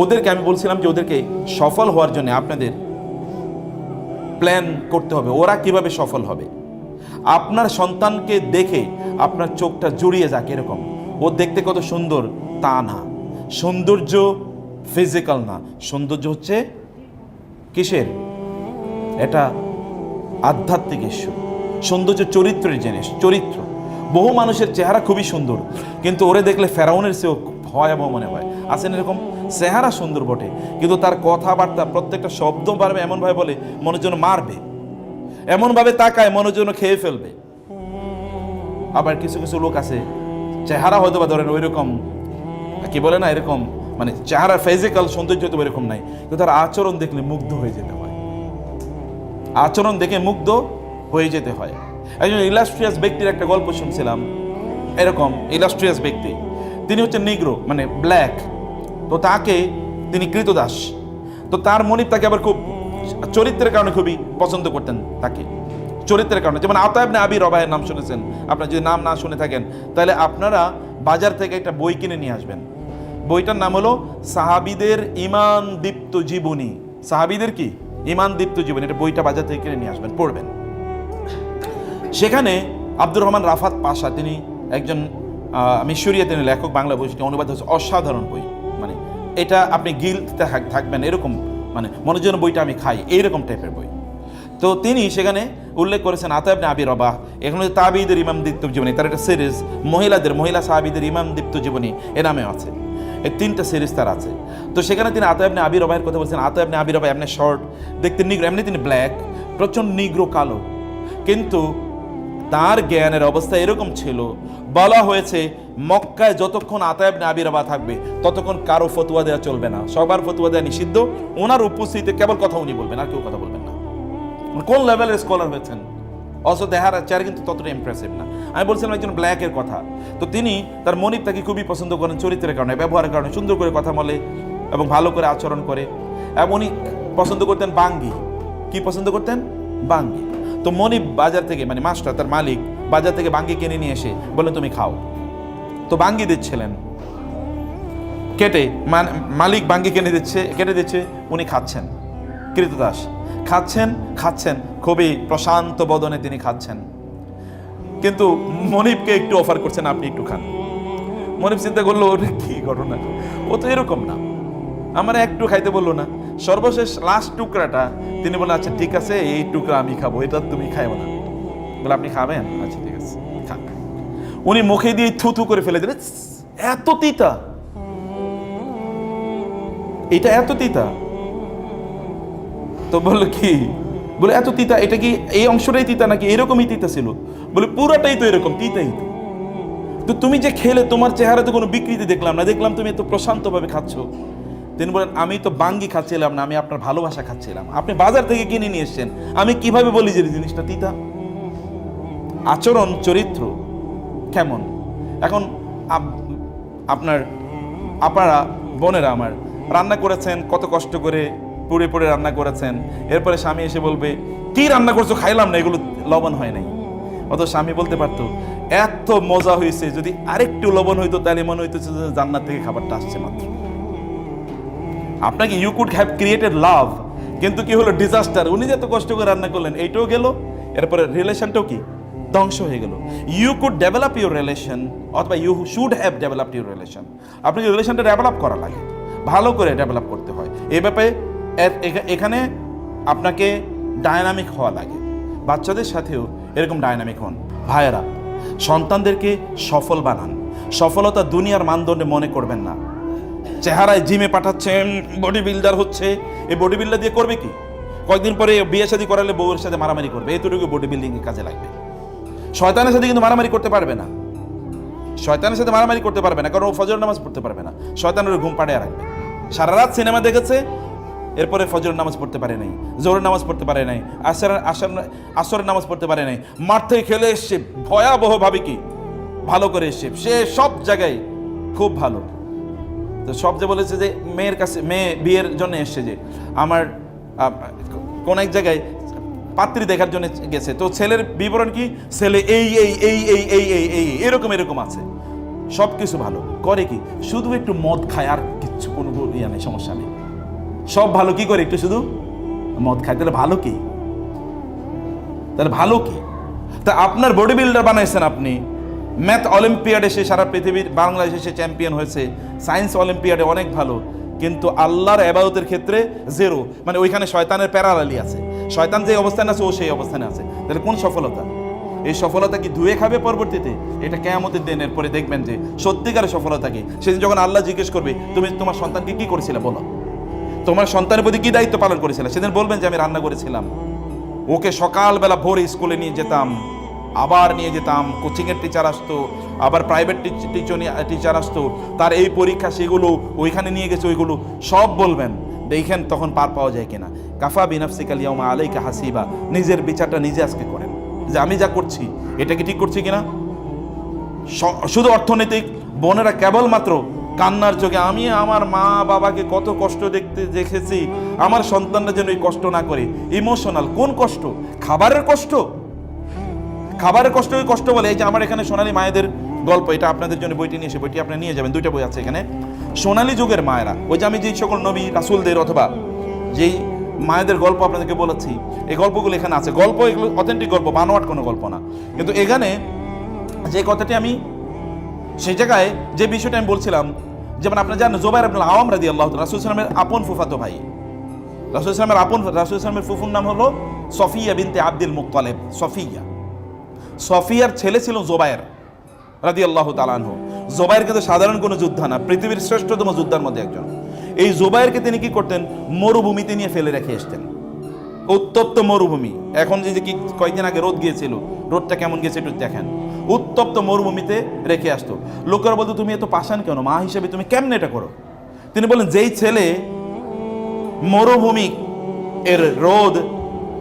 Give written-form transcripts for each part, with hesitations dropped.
ওদেরকে আমি বলছিলাম যে ওদেরকে সফল হওয়ার জন্য আপনাদের প্ল্যান করতে হবে, ওরা কিভাবে সফল হবে। আপনার সন্তানকে দেখে আপনার চোখটা জুড়িয়ে যাক, এরকম ও দেখতে কত সুন্দর তা না। সৌন্দর্য ফিজিক্যাল না, সৌন্দর্য হচ্ছে কিসের? এটা আধ্যাত্মিক ইস্যু। সৌন্দর্য চরিত্রের জিনিস, চরিত্র। বহু মানুষের চেহারা খুবই সুন্দর, কিন্তু ওরে দেখলে ফেরাউনের চেয়েও ভয়াবহ মনে হয়। আছেন এরকম, চেহারা সুন্দর বটে, কিন্তু তার কথাবার্তা প্রত্যেকটা শব্দ পারবে এমনভাবে বলে মনের জন্য মারবে, এমনভাবে তাকায় মনের জন্য খেয়ে ফেলবে। আবার কিছু কিছু লোক আছে চেহারা হয়তো বা ধরেন ওই রকম কি বলে না, এরকম মানে চেহারা ফিজিক্যাল সৌন্দর্য তো এরকম নাই, কিন্তু তার আচরণ দেখলে মুগ্ধ হয়ে যেতে হয়, আচরণ দেখে মুগ্ধ হয়ে যেতে হয়। একজন ইলাস্ট্রিয়াস ব্যক্তির একটা গল্প শুনছিলাম, এরকম ইলাস্ট্রিয়াস ব্যক্তি, তিনি হচ্ছেন নিগ্রো মানে ব্ল্যাক, তো তাকে তিনি কৃতদাস, তো তার মনিব তাকে আবার খুব চরিত্রের কারণে খুবই পছন্দ করতেন তাকে, চরিত্রের কারণে। যেমন আতা ইবনে আবি রবাহের নাম শুনেছেন, আপনারা যদি নাম না শুনে থাকেন তাহলে আপনারা বাজার থেকে একটা বই কিনে নিয়ে আসবেন। বইটার নাম হলো সাহাবীদের ঈমান দীপ্ত জীবনী। সাহাবীদের কি ঈমান দীপ্ত জীবনী, এটা বইটা বাজার থেকে কিনে নিয়ে আসবেন, পড়বেন। সেখানে আব্দুর রহমান রাফাত পাশা, তিনি একজন মিশরীয় তিনি লেখক, বাংলা বইটি অনুবাদ হচ্ছে, অসাধারণ বই। মানে এটা আপনি গিলতে থাকবেন এরকম, মানে মনের জন্য বইটা আমি খাই এইরকম টাইপের বই। তো তিনি সেখানে উল্লেখ করেছেন আতা ইবনে আবি রবাহ, এখানে তাবিঈদের ইমাম দীপ্ত জীবনী, তার একটা সিরিজ মহিলা সাহাবীদের ইমাম দীপ্ত জীবনী এ নামে আছে, এই 3টা সিরিজ তার আছে। তো সেখানে তিনি আতা ইবনে আবি রবাহের কথা বলছেন। আতা ইবনে আবি রবাহ এমনি শর্ট দেখতে, নিগ্রো, এমনি তিনি ব্ল্যাক, প্রচন্ড নিগ্রো কালো, কিন্তু তার জ্ঞানের অবস্থা এরকম ছিল, বলা হয়েছে মক্কায় যতক্ষণ আতা ইবনে আবি রবাহ থাকবে ততক্ষণ কারো ফতোয়া দেওয়া চলবে না, সবার ফতোয়া দেওয়া নিষিদ্ধ, ওনার উপস্থিতিতে কেবল কথা উনি বলবেন, আর কেউ কথা বলবেন না। কোন লেভেলের স্কলার হয়েছেন, অথচ দেখার চেহারা কিন্তু ততটা ইমপ্রেসিভ না। আমি বলছিলাম একজন ব্ল্যাকের কথা, তো তিনি তার মনিব তাকে খুবই পছন্দ করেন চরিত্রের কারণে, ব্যবহারের কারণে, সুন্দর করে কথা বলে এবং ভালো করে আচরণ করে। এবং উনি পছন্দ করতেন বাঙ্গি। কি পছন্দ করতেন? বাঙ্গি। তো মনিব বাজার থেকে, মানে মাস্টার তার মালিক বাজার থেকে বাঙ্গি কিনে নিয়ে এসে বলে তুমি খাও। তো বাঙ্গি দিচ্ছিলেন কেটে, মালিক বাঙ্গি কেটে দিচ্ছে, উনি খাচ্ছেন, কৃতদাস খাচ্ছেন খুবই প্রশান্ত বদনে তিনি খাচ্ছেন, কিন্তু মনিবকে একটু অফার করছেন আপনি একটু খান। মনিব চিন্তা করলো ওরে কি ঘটনা, ও তো এরকম না, আমার একটু খাইতে বললো না। সর্বশেষ লাস্ট টুকরাটা তিনি বললেন আচ্ছা ঠিক আছে এই টুকরা আমি খাবো, এটা তুমি খাইও না। বলে আপনি খাবেন? আচ্ছা ঠিক আছে খান। উনি মুখে দিয়ে থুথু করে ফেলে দিলেন, এত তিতা, এটা এত তিতা। তো বললো কি, বলে এত তিতা, এটা কি এই অংশটাই তিতা নাকি এরকমই তিতা ছিল? বলে পুরাটাই তো এরকম তিতাই তো। তো তুমি যে খেলে তোমার চেহারাতে কোনো বিকৃতি দেখলাম না, দেখলাম তুমি এত প্রশান্তভাবে খাচ্ছ। তিনি বলেন আমি তো বাঙ্গি খাচ্ছিলাম না, আমি আপনার ভালোবাসা খাচ্ছিলাম, আপনি বাজার থেকে কিনে নিয়ে এসছেন, আমি কিভাবে বলি যে জিনিসটা তিতা? আচরণ চরিত্র কেমন। এখন আপনারা বোনেরা আমার রান্না করেছেন, কত কষ্ট করে পুড়ে পুড়ে রান্না করেছেন, এরপরে স্বামী এসে বলবে কি রান্না করছো, খাইলাম না, এগুলো লবণ হয় নাই। অত স্বামী বলতে পারতো এত মজা হয়েছে, যদি আরেকটু লবণ হইতো তাহলে মনে হইতো জান্নাত থেকে খাবারটা আসছে মাত্র। আপনাকে ইউ কুড হ্যাভ ক্রিয়েটেড লাভ, কিন্তু কি হলো ডিজাস্টার। উনি যে এত কষ্ট করে রান্না করলেন এইটাও গেল, এরপরে রিলেশনটাও কি ধ্বংস হয়ে গেল। You could develop your relation, অথবা you should have developed your relation. আপনাকে রিলেশনটা ডেভেলপ করা লাগে, ভালো করে ডেভেলপ করতে হয়। এই ব্যাপারে এখানে আপনাকে ডায়নামিক হওয়া লাগে। বাচ্চাদের সাথেও এরকম ডায়নামিক হন। ভাইয়েরা, সন্তানদেরকে সফল বানান। সফলতা দুনিয়ার মানদণ্ডে মনে করবেন না। চেহারায় জিমে পাঠাচ্ছেন, বডি বিল্ডার হচ্ছে, এই বডি বিল্ডার দিয়ে করবে কি? কয়েকদিন পরে বিয়ে শাদী করালে বউয়ের সাথে মারামারি করবে, এতটুকু বডি বিল্ডিং এর কাজে লাগবে। শয়তানের সাথে কিন্তু মারামারি করতে পারবে না, শয়তানের সাথে মারামারি করতে পারবে না, কারণ ও ফজর নামাজ পড়তে পারবে না। শয়তানের ঘুম পাড়িয়ে রাখবে। সারা রাত সিনেমা দেখেছে, এরপরে ফজরের নামাজ পড়তে পারে নাই, জোহরের নামাজ পড়তে পারে নাই, আসরের নামাজ পড়তে পারে নাই, মাঠ থেকে খেলে এসছে ভয়াবহ ভাবে, কি ভালো করে এসছে, সে সব জায়গায় খুব ভালো। তো সব যে বলেছে যে মেয়ের কাছে, মেয়ে বিয়ের জন্য এসছে, যে আমার কোন এক জায়গায় পাত্রী দেখার জন্য গেছে, তো ছেলের বিবরণ কি, ছেলে এই এই এই এই এই এই এই এরকম এরকম আছে, সব কিছু ভালো করে, কি শুধু একটু মদ খায় আর কিচ্ছু কিছু কোনো ইয়া নেই, সমস্যা নেই, সব ভালো, কি করে একটু শুধু মদ খায়, তাহলে ভালো কি? তাহলে ভালো কি? তা আপনার বডি বিল্ডার বানাইছেন আপনি, ম্যাথ অলিম্পিয়াডে সে সারা পৃথিবীর, বাংলাদেশে সে চ্যাম্পিয়ন হয়েছে, সায়েন্স অলিম্পিয়াডে অনেক ভালো, কিন্তু আল্লাহর ইবাদতের ক্ষেত্রে জিরো, মানে ওইখানে শয়তানের প্যারালালি আছে, শয়তান যে অবস্থানে আছে ও সেই অবস্থানে আছে, তাহলে কোন সফলতা? এই সফলতা কি ধুয়ে খাবে পরবর্তীতে? এটা কিয়ামতের দিনের পরে দেখবেন যে সত্যিকারের সফলতা কি। সেদিন যখন আল্লাহ জিজ্ঞেস করবে তুমি তোমার সন্তানকে কি করেছিলে বলো, তোমার সন্তানের প্রতি কি দায়িত্ব পালন করেছিলে, সেদিন বলবেন যে আমি রান্না করেছিলাম, ওকে সকালবেলা ভোরে স্কুলে নিয়ে যেতাম, আবার নিয়ে যেতাম, কোচিংয়ের টিচার আসতো, আবার প্রাইভেট টিচার আসতো, তার এই পরীক্ষা সেগুলো ওইখানে নিয়ে গেছে, ওইগুলো সব বলবেন। দেখেন তখন পার পাওয়া যায় কিনা। কাফা বিনাফসিকাল ইয়াউমা আলাইকা হাসিবা, নিজের বিচারটা নিজে আজকে করেন যে আমি যা করছি এটা কি ঠিক করছি কিনা। শুধু অর্থনৈতিক, বোনেরা কেবলমাত্র কান্নার চোখে, আমি আমার মা বাবাকে কত কষ্ট দেখেছি, আমার সন্তানরা যেন এই কষ্ট না করে। ইমোশনাল কোন কষ্ট? খাবারের কষ্ট, খাবারের কষ্ট, ওই কষ্ট বলে। এই যে আমার এখানে সোনালী মায়েদের গল্প, এটা আপনাদের জন্য বইটি নিয়ে এসে, বইটি আপনি নিয়ে যাবেন, 2টা বই আছে এখানে। সোনালী যুগের মায়েরা, ওই যে আমি যেই সকল নবী রাসূলদের অথবা যেই মায়েদের গল্প আপনাদেরকে বলেছি, এই গল্পগুলো এখানে আছে। গল্প এগুলো অথেন্টিক গল্প, বানোয়াট কোনো গল্প না। কিন্তু এখানে যে কথাটি আমি সেই জায়গায় যে বিষয়টা আমি বলছিলাম, যেমন আপনারা জানেন জুবাইর ইবনে আওয়াম রাদিয়াল্লাহু তাআলা রাসূল সাল্লাল্লাহু আলাইহি ওয়াসাল্লামের আপন ফুফাতো ভাই, রাসূল সাল্লাল্লাহু ফুফুর নাম হলো সফিয়া বিনতে আব্দুল মুত্তালিব। সফিয়ার ছেলে ছিল জুবাইর রাদিয়াল্লাহু তাআলা আনহু। জুবাইর কিন্তু সাধারণ কোনো যোদ্ধা না, পৃথিবীর শ্রেষ্ঠতম যোদ্ধার মধ্যে একজন। এই জুবাইরকে তিনি কি করতেন, মরুভূমিতে নিয়ে ফেলে রেখে আসতেন। উত্তপ্ত মরুভূমি, এখন যে কি কয়েকদিন আগে রোদ গিয়েছিল, রোদটা কেমন গেছে একটু দেখেন। উত্তপ্ত মরুভূমিতে রেখে আসতো। লোকেরা বলতো তুমি এত পাষাণ কেন, মা হিসেবে তুমি কেমনে এটা করো? তিনি বলেন যেই ছেলে মরুভূমি এর রোদ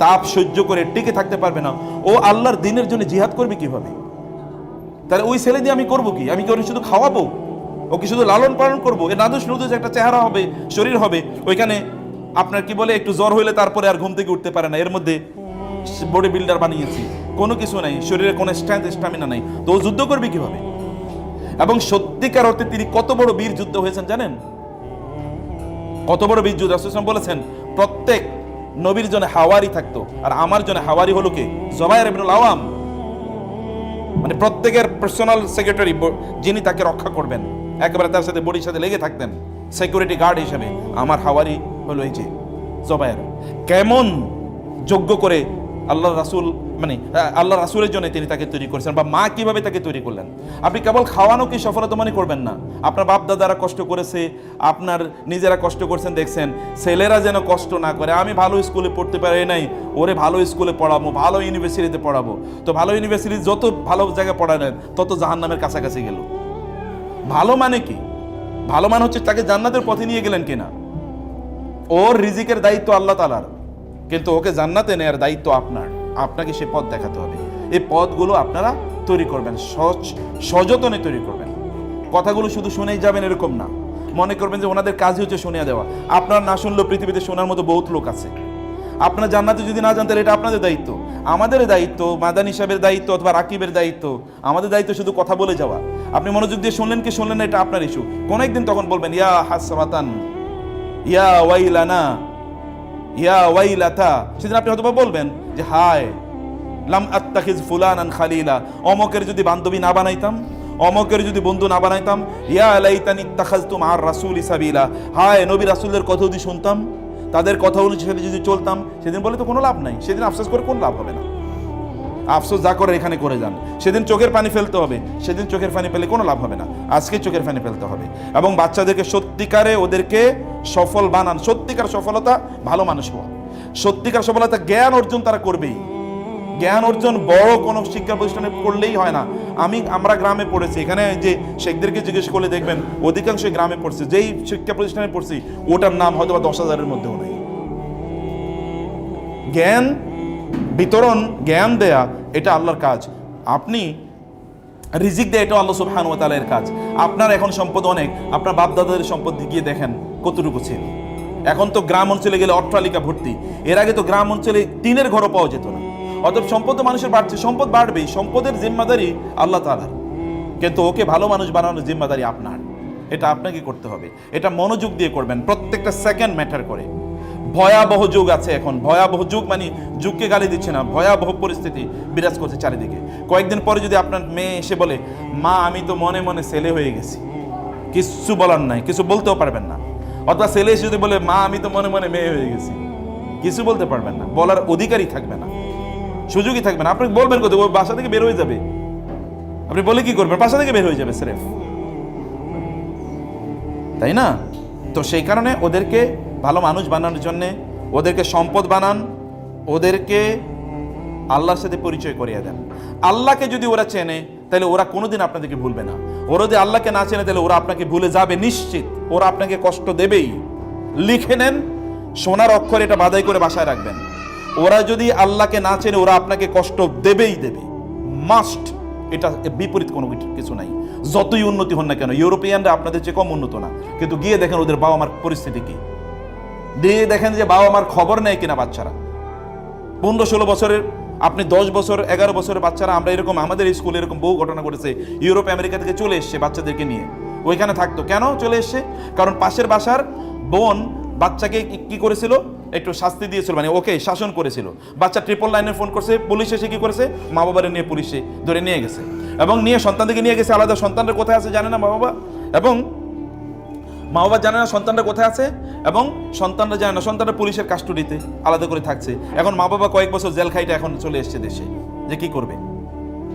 তাপ সহ্য করে টিকে থাকতে পারবে না, ও আল্লাহর দ্বীনের জন্য জিহাদ করবে কিভাবে? তাহলে ওই ছেলে দিয়ে আমি করবো কি? আমি কি ওকে শুধু খাওয়াবো, ওকে শুধু লালন পালন করবো? এর নাদুস নুদুস একটা চেহারা হবে, শরীর হবে, ওইখানে আপনার কি বলে একটু জ্বর হইলে তারপরে আর ঘুম থেকে উঠতে পারে না, এর মধ্যে বডি বিল্ডার বানিয়েছি, কোনো কিছু নাই, শরীরে কোনো স্ট্রেংথ স্ট্যামিনা নাই, তো ও যুদ্ধ করবে কিভাবে? এবং সত্যিকার অর্থে তিনি কত বড় বীর যুদ্ধ হয়েছেন জানেন? কত বড় বীর যুদ্ধ। রাসূল সাল্লাল্লাহু আলাইহি ওয়াসাল্লাম বলেছেন প্রত্যেক নবীর জন্য হাওয়ারি থাকতো, আর আমার জন্য হাওয়ারি হলো কে? জুবাইর ইবনুল আওয়াম, মানে প্রত্যেকের পার্সোনাল সেক্রেটারি, যিনি তাকে রক্ষা করবেন, একেবারে তার সাথে বডির সাথে লেগে থাকতেন সিকিউরিটি গার্ড হিসেবে। আমার হাওয়ারি হলো এই যে জুবাইর। কেমন যোগ্য করে আল্লাহ রাসূল, মানে আল্লাহ রাসূলের জন্য তিনি তাকে তৈরি করেছেন, বা মা কিভাবে তাকে তৈরি করলেন। আপনি কেবল খাওয়ানো কি সফলতা মনে করবেন না, আপনার বাপ দাদারা কষ্ট করেছে, আপনার নিজেরা কষ্ট করছেন, দেখছেন ছেলেরা যেন কষ্ট না করে। আমি ভালো স্কুলে পড়তে পারি নাই, ওরে ভালো স্কুলে পড়াবো, ভালো ইউনিভার্সিটিতে পড়াবো। তো ভালো ইউনিভার্সিটি যত ভালো জায়গায় পড়ালেন তত জাহান্নামের কাছাকাছি গেল। ভালো মানে কি? ভালো মানে হচ্ছে তাকে জান্নাতের পথে নিয়ে গেলেন কিনা। ওর রিজিকের দায়িত্ব আল্লাহ তাআলার, কিন্তু ওকে জান্নাতে নেয়ার দায়িত্ব আপনার। আপনাকে সে পথ দেখাতে হবে। এই পথগুলো আপনারা তৈরি করবেন, সযত্নে তৈরি করবেন। কথাগুলো শুধু শুনেই যাবেন এরকম না, মনে করবেন যে ওনাদের কাজই হচ্ছে শুনিয়ে দেওয়া। আপনার না শুনলেও পৃথিবীতে শোনার মতো বহুত লোক আছে। আপনার জান্নাতে যদি না জানতেন, এটা আপনাদের দায়িত্ব। আমাদের দায়িত্ব, মাদানী সাহেবের দায়িত্ব অথবা রাকিবের দায়িত্ব, আমাদের দায়িত্ব শুধু কথা বলে যাওয়া। আপনি মনোযোগ দিয়ে শুনলেন কি শুনলেন না, এটা আপনার ইস্যু। কোন একদিন তখন বলবেন ইয়া হাসরাতান, ইয়া ওয়াইলানা, ইয়া ওয়াইলাতা। সেদিন আপনি হয়তো বলবেন যে হায় লাম আত্তাখিজ ফুলানান খালিলা, অমকের যদি বান্ধবী না বানাইতাম, অমকের যদি বন্ধু না বানাইতাম। ইয়া লাইতানি ইত্তাখাযতু মা'আর রাসূলি সাবিলা, হায় নবী রাসূলের কথা যদি শুনতাম, তাদের কথা অনুসারে যদি চলতাম। সেদিন বলে তো কোনো লাভ নাই, সেদিন আফসোস করে কোনো লাভ হবে না। আফসোস যা করে এখানে করে যান। সেদিন চোখের পানি ফেলতে হবে, সেদিন চোখের পানি ফেলে কোনো লাভ হবে না। আজকে চোখের পানি ফেলতে হবে এবং বাচ্চাদেরকে সত্যিকারে ওদেরকে সফল বানান। সত্যিকার সফলতা ভালো মানুষ হওয়া, সত্যিকার সফলতা জ্ঞান অর্জন তারা করবেই। জ্ঞান অর্জন বড় কোনো শিক্ষা প্রতিষ্ঠানে করলেই হয় না। আমরা গ্রামে পড়েছি, এখানে যে শেখদেরকে জিজ্ঞেস করলে দেখবেন অধিকাংশই গ্রামে পড়ছে। যেই শিক্ষা প্রতিষ্ঠানে পড়ছি ওটার নাম হয়তো বা 10,000-এর মধ্যেও নেই। জ্ঞান বিতরণ, জ্ঞান দেয়া, এটা আল্লাহর কাজ। আপনি রিজিক দেয়, এটা আল্লাহ সুবহানাহু ওয়া তাআলার কাজ। আপনার এখন সম্পদ অনেক, আপনার বাপ দাদাদের সম্পদ গিয়ে দেখেন কতটুকু ছিল। এখন তো গ্রাম অঞ্চলে গেলে অট্টালিকা ভর্তি, এর আগে তো গ্রাম অঞ্চলে টিনের ঘরও পাওয়া যেত না। অতএব সম্পদ তো মানুষের বাড়ছে, সম্পদ বাড়বেই, সম্পদের জিম্মাদারি আল্লাহ তাআলার, কিন্তু ওকে ভালো মানুষ বানানোর জিম্মাদারি আপনার। এটা আপনাকে করতে হবে। এটা মনোযোগ দিয়ে করবেন, প্রত্যেকটা সেকেন্ড ম্যাটার করে। ভয়াবহ যুগ আছে এখন, ভয়াবহ যুগ মানে যুগকে গালি দিচ্ছে না, ভয়াবহ পরিস্থিতি বিরাজ করছে চারিদিকে। কয়েকদিন পরে যদি আপনার মেয়ে এসে বলে, মা আমি তো মনে মনে ছেলে হয়ে গেছি, কিছু বলার নাই, কিছু বলতেও পারবেন না। অথবা ছেলে এসে যদি বলে, মা আমি তো মনে মনে মেয়ে হয়ে গেছি, কিছু বলতে পারবেন না, বলার অধিকারই থাকবে না, সুযোগই থাকবে না। আপনি বলবেন কোথায়? ও বাসা থেকে বের হয়ে যাবে, আপনি বলে কি করবেন? বাসা থেকে বের হয়ে যাবে স্রেফ, তাই না? তো সেই কারণে ওদেরকে ভালো মানুষ বানানোর জন্যে, ওদেরকে সম্পদ বানান, ওদেরকে আল্লাহর সাথে পরিচয় করিয়ে দেন। আল্লাহকে যদি ওরা চেনে তাহলে ওরা কোনোদিন আপনাদেরকে ভুলবে না। ওরা যদি আল্লাহকে না চেনে তাহলে ওরা আপনাকে ভুলে যাবে নিশ্চিত, ওরা আপনাকে কষ্ট দেবেই। লিখে নেন, সোনার অক্ষরে এটা বাধাই করে বাসায় রাখবেন। ওরা যদি আল্লাহকে না চেনে ওরা আপনাকে কষ্ট দেবেই দেবে, মাস্ট। এটা বিপরীত কোনো কিছু নাই। যতই উন্নতি হন না কেন, ইউরোপিয়ানরা আপনাদের চেয়ে কম উন্নত না, কিন্তু গিয়ে দেখেন ওদের বাবা মার পরিস্থিতি কি, দিয়ে দেখেন যে বাবা মার খবর নেয় কিনা বাচ্চারা। 15-16 বছরের, আপনি 10 বছর 11 বছরের বাচ্চারা, আমরা এরকম আমাদের স্কুলে এরকম বহু ঘটনা ঘটেছে। ইউরোপ আমেরিকা থেকে চলে এসছে বাচ্চাদেরকে নিয়ে, ওইখানে থাকতো। কেন চলে এসছে? কারণ পাশের বাসার বোন বাচ্চাকে কি করেছিল, একটু শাস্তি দিয়েছিল, মানে ওকে শাসন করেছিল। বাচ্চা 999 ফোন করছে, পুলিশ এসে কি করেছে, মা বাবারে নিয়ে পুলিশে ধরে নিয়ে গেছে, এবং নিয়ে সন্তানদেরকে নিয়ে গেছে আলাদা। সন্তানরা কোথায় আছে জানে না মা বাবা, এবং মা বাবা জানে না সন্তানরা কোথায় আছে, এবং সন্তানরা জানে না, সন্তানরা পুলিশের কাস্টডিতে আলাদা করে থাকছে। এখন মা বাবা কয়েক বছর জেল খাইটা এখন চলে এসছে দেশে, যে কি করবে?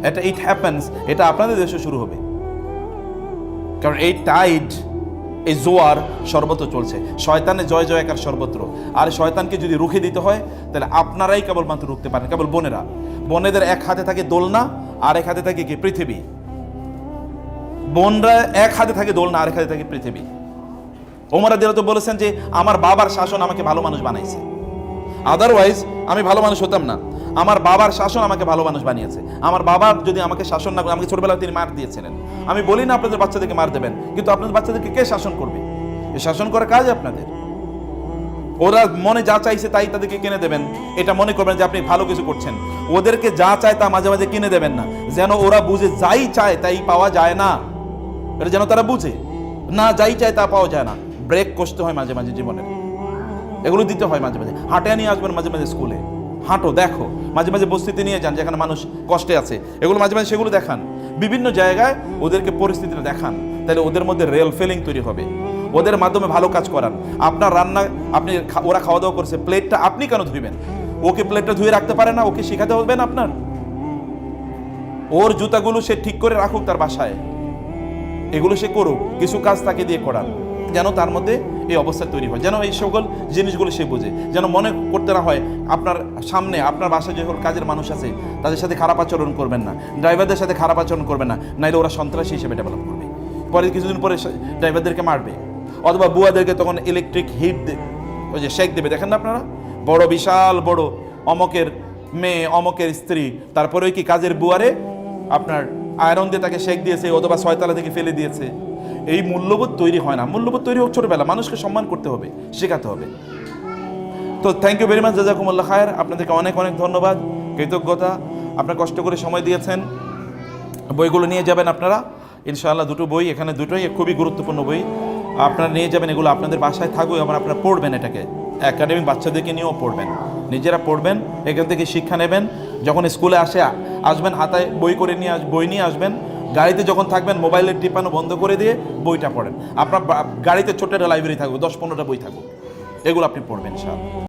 এটা ইট হ্যাপেন্স, এটা আপনাদের দেশে শুরু হবে। কারণ এই টাইড, এই জোয়ার সর্বত্র চলছে, শয়তানের জয় জয়কার সর্বত্র। আর শয়তানকে যদি রুখে দিতে হয় তাহলে আপনারাই কেবলমাত্র রুখতে পারেন, কেবল বোনেরা। বোনেদের এক হাতে থাকে দোলনা, আর এক হাতে থাকে কি? পৃথিবী। বোনরা এক হাতে থাকে দোলনা, আর এক হাতে থাকে পৃথিবী। ওমর রাদিয়াল্লাহু তো বলেছেন যে আমার বাবার শাসন আমাকে ভালো মানুষ বানাইছে, আদারওয়াইজ আমি ভালো মানুষ হতাম না। আমার বাবার শাসন আমাকে ভালো মানুষ বানিয়েছে। আমার বাবা যদি আমাকে শাসন না করে, আমাকে ছোটবেলায় তিনি মার দিয়েছিলেন। আমি বলি না আপনাদের বাচ্চাদেরকে মার দেবেন, কিন্তু আপনাদের বাচ্চাদেরকে কে শাসন করবে? এই শাসন করার কাজ আপনাদের। ওরা মনে যা চাইছে তাই তাদেরকে কিনে দেবেন, এটা মনে করবেন যে আপনি ভালো কিছু করছেন। ওদেরকে যা চায় তা মাঝে মাঝে কিনে দেবেন না, যেন ওরা বুঝে যাই চায় তাই পাওয়া যায় না, এটা যেন তারা বুঝে না, যাই চায় তা পাওয়া যায় না। ব্রেক কষতে হয় মাঝে মাঝে জীবনের, এগুলো দিতে হয় মাঝে মাঝে। হাঁটে নিয়ে আসবেন মাঝে মাঝে স্কুলে, হাঁটো, দেখো, মাঝে মাঝে বস্তিতে নিয়ে যান যেখানে মানুষ কষ্টে আছে, এগুলো মাঝে মাঝে সেগুলো দেখান। বিভিন্ন জায়গায় ওদেরকে পরিস্থিতিটা দেখান, তাহলে ওদের মধ্যে রিয়েল ফিলিং তৈরি হবে। ওদের মাধ্যমে ভালো কাজ করান। আপনার রান্না, আপনি ওরা খাওয়া দাওয়া করছে, প্লেটটা আপনি কেন ধুইবেন? ওকে প্লেটটা ধুয়ে রাখতে পারে না? ওকে শেখাতে হবে না আপনার? ওর জুতাগুলো সে ঠিক করে রাখুক তার বাসায়, এগুলো সে করুক, কিছু কাজ তাকে দিয়ে করান, যেন তার মধ্যে এই অবস্থা তৈরি হয়, যেন এই সকল জিনিসগুলো সে বোঝে, যেন মনে করতে না হয় আপনার সামনে আপনার বাসায় যে সকল কাজের মানুষ আছে তাদের সাথে খারাপ আচরণ করবেন না, ড্রাইভারদের সাথে খারাপ আচরণ করবেন না, নাইলে ওরা সন্ত্রাসী হিসেবে ডেভেলপ করবে। পরে কিছুদিন পরে ড্রাইভারদেরকে মারবে, অথবা বুয়াদেরকে তখন ইলেকট্রিক হিট ওই যে শেক দেবে। দেখেন না আপনারা, বড় বিশাল বড় অমকের মেয়ে, অমকের স্ত্রী, তারপরে কি কাজের বুয়ারে আপনার আয়রন দিয়ে তাকে শেক দিয়েছে, অথবা 6 তলা থেকে ফেলে দিয়েছে। এই মূল্যবোধ তৈরি হয় না। মূল্যবোধ তৈরি হোক ছোটবেলা, মানুষকে সম্মান করতে হবে, শেখাতে হবে। তো থ্যাংক ইউ ভেরি মাচ, জাযাকুমুল্লাহ খায়ের। আপনাদেরকে অনেক অনেক ধন্যবাদ, কৃতজ্ঞতা। আপনারা কষ্ট করে সময় দিয়েছেন। বইগুলো নিয়ে যাবেন আপনারা ইনশাআল্লাহ। দুটো বই এখানে, দুটোই খুবই গুরুত্বপূর্ণ বই, আপনারা নিয়ে যাবেন। এগুলো আপনাদের বাসায় থাকবে এবং আপনারা পড়বেন, এটাকে একাডেমিক বাচ্চাদেরকে নিয়েও পড়বেন, নিজেরা পড়বেন, এখান থেকে শিক্ষা নেবেন। যখন স্কুলে আসবেন হাতায় বই করে নিয়ে বই নিয়ে আসবেন। গাড়িতে যখন থাকবেন মোবাইলের টিপানো বন্ধ করে দিয়ে বইটা পড়েন। আপনার গাড়িতে ছোট্ট একটা লাইব্রেরি থাকবে, 10-15টা বই থাকুক, এগুলো আপনি পড়বেন ইনশাআল্লাহ।